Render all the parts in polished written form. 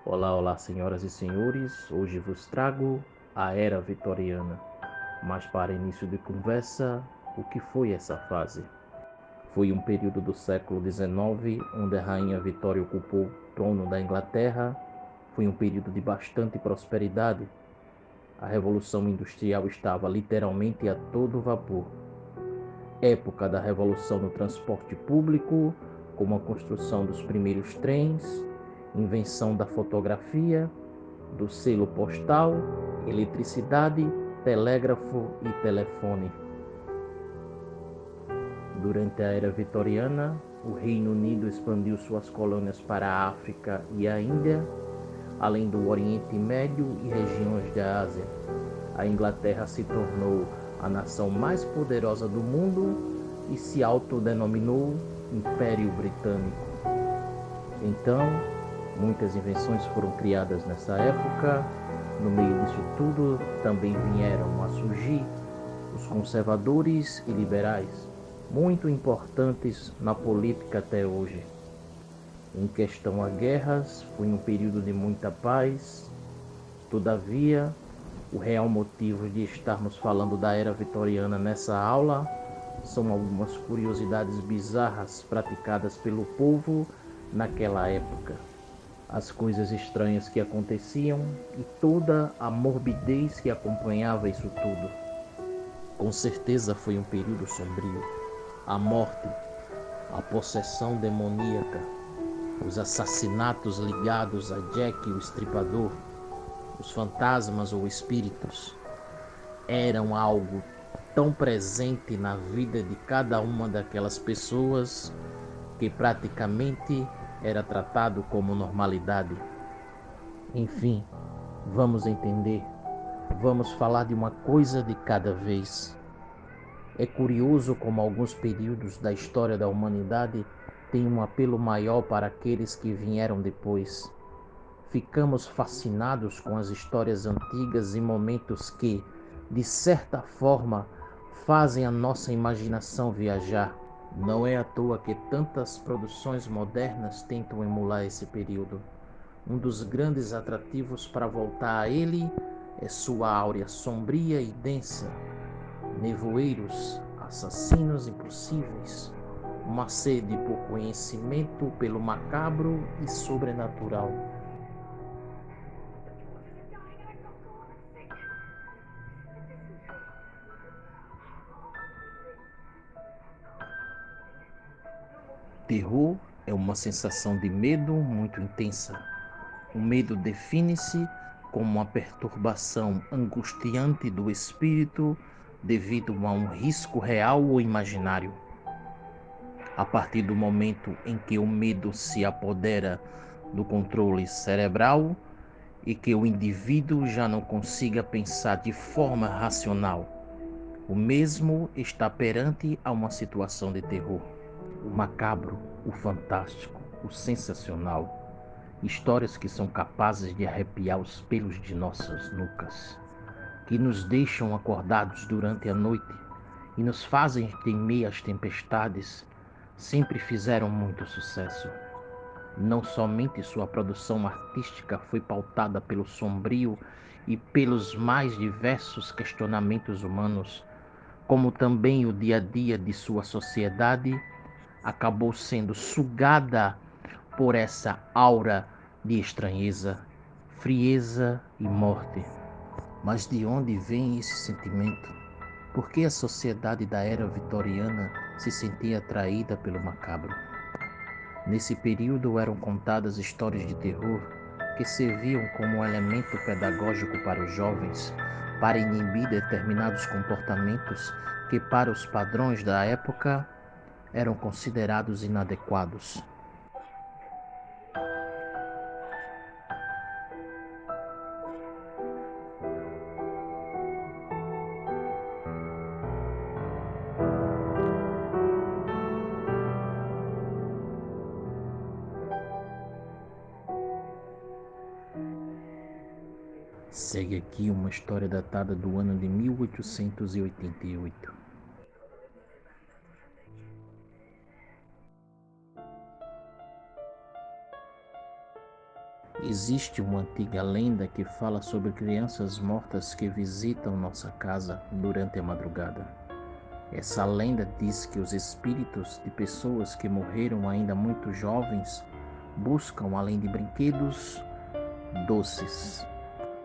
Olá, olá, senhoras e senhores. Hoje vos trago a Era Vitoriana. Mas para início de conversa, o que foi essa fase? Foi um período do século XIX, onde a Rainha Vitória ocupou o trono da Inglaterra. Foi um período de bastante prosperidade. A Revolução Industrial estava literalmente a todo vapor. Época da revolução no transporte público, como a construção dos primeiros trens, invenção da fotografia, do selo postal, eletricidade, telégrafo e telefone. Durante a Era Vitoriana, o Reino Unido expandiu suas colônias para a África e a Índia, além do Oriente Médio e regiões da Ásia. A Inglaterra se tornou a nação mais poderosa do mundo e se autodenominou Império Britânico. Então, muitas invenções foram criadas nessa época. No meio disso tudo, também vieram a surgir os conservadores e liberais, muito importantes na política até hoje. Em questão a guerras, foi um período de muita paz. Todavia, o real motivo de estarmos falando da era vitoriana nessa aula são algumas curiosidades bizarras praticadas pelo povo naquela época, as coisas estranhas que aconteciam e toda a morbidez que acompanhava isso tudo. Com certeza foi um período sombrio. A morte, a possessão demoníaca, os assassinatos ligados a Jack o Estripador, os fantasmas ou espíritos, eram algo tão presente na vida de cada uma daquelas pessoas que praticamente era tratado como normalidade. Enfim, vamos entender, vamos falar de uma coisa de cada vez. É curioso como alguns períodos da história da humanidade têm um apelo maior para aqueles que vieram depois. Ficamos fascinados com as histórias antigas e momentos que, de certa forma, fazem a nossa imaginação viajar. Não é à toa que tantas produções modernas tentam emular esse período. Um dos grandes atrativos para voltar a ele é sua áurea sombria e densa, nevoeiros, assassinos impossíveis, uma sede por conhecimento pelo macabro e sobrenatural. Terror é uma sensação de medo muito intensa. O medo define-se como uma perturbação angustiante do espírito devido a um risco real ou imaginário. A partir do momento em que o medo se apodera do controle cerebral e que o indivíduo já não consiga pensar de forma racional, o mesmo está perante a uma situação de terror. O macabro, o fantástico, o sensacional. Histórias que são capazes de arrepiar os pelos de nossas nucas, que nos deixam acordados durante a noite e nos fazem temer as tempestades, sempre fizeram muito sucesso. Não somente sua produção artística foi pautada pelo sombrio e pelos mais diversos questionamentos humanos, como também o dia a dia de sua sociedade acabou sendo sugada por essa aura de estranheza, frieza e morte. Mas de onde vem esse sentimento? Por que a sociedade da era vitoriana se sentia atraída pelo macabro? Nesse período eram contadas histórias de terror que serviam como elemento pedagógico para os jovens, para inibir determinados comportamentos que, para os padrões da época, eram considerados inadequados. Segue aqui uma história datada do ano de 1888. Existe uma antiga lenda que fala sobre crianças mortas que visitam nossa casa durante a madrugada. Essa lenda diz que os espíritos de pessoas que morreram ainda muito jovens buscam, além de brinquedos, doces.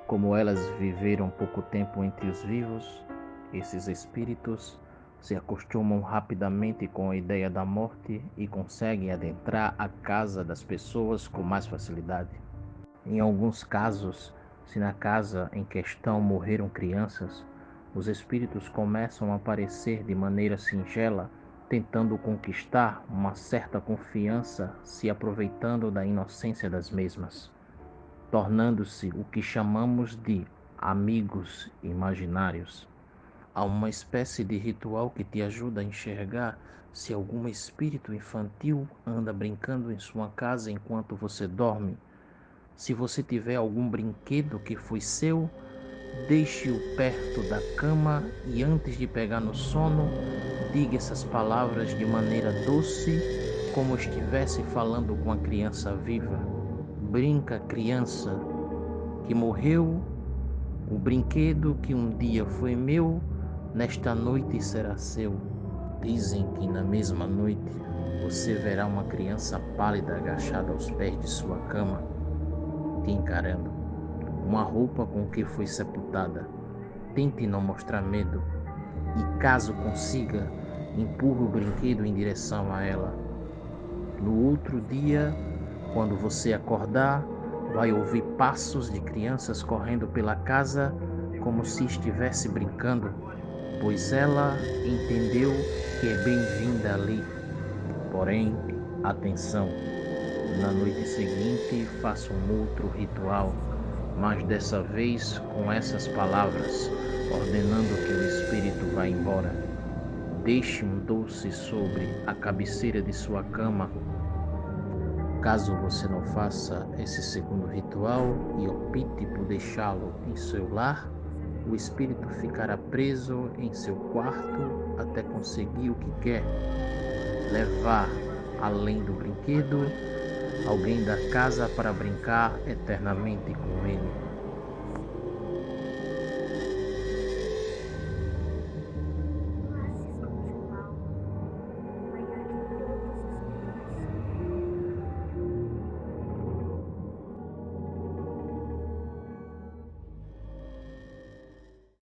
Como elas viveram pouco tempo entre os vivos, esses espíritos se acostumam rapidamente com a ideia da morte e conseguem adentrar a casa das pessoas com mais facilidade. Em alguns casos, se na casa em questão morreram crianças, os espíritos começam a aparecer de maneira singela, tentando conquistar uma certa confiança, se aproveitando da inocência das mesmas, tornando-se o que chamamos de amigos imaginários. Há uma espécie de ritual que te ajuda a enxergar se algum espírito infantil anda brincando em sua casa enquanto você dorme. Se você tiver algum brinquedo que foi seu, deixe-o perto da cama e antes de pegar no sono, diga essas palavras de maneira doce, como estivesse falando com a criança viva. Brinca, criança, que morreu, o brinquedo que um dia foi meu, nesta noite será seu. Dizem que na mesma noite você verá uma criança pálida agachada aos pés de sua cama, te encarando, uma roupa com que foi sepultada. Tente não mostrar medo e, caso consiga, empurre o brinquedo em direção a ela. No outro dia, quando você acordar, vai ouvir passos de crianças correndo pela casa como se estivesse brincando, pois ela entendeu que é bem-vinda ali. Porém, atenção! Na noite seguinte, faça um outro ritual, mas dessa vez com essas palavras, ordenando que o espírito vá embora. Deixe um doce sobre a cabeceira de sua cama. Caso você não faça esse segundo ritual e opte por deixá-lo em seu lar, o espírito ficará preso em seu quarto até conseguir o que quer: levar, além do brinquedo, alguém da casa para brincar eternamente com ele.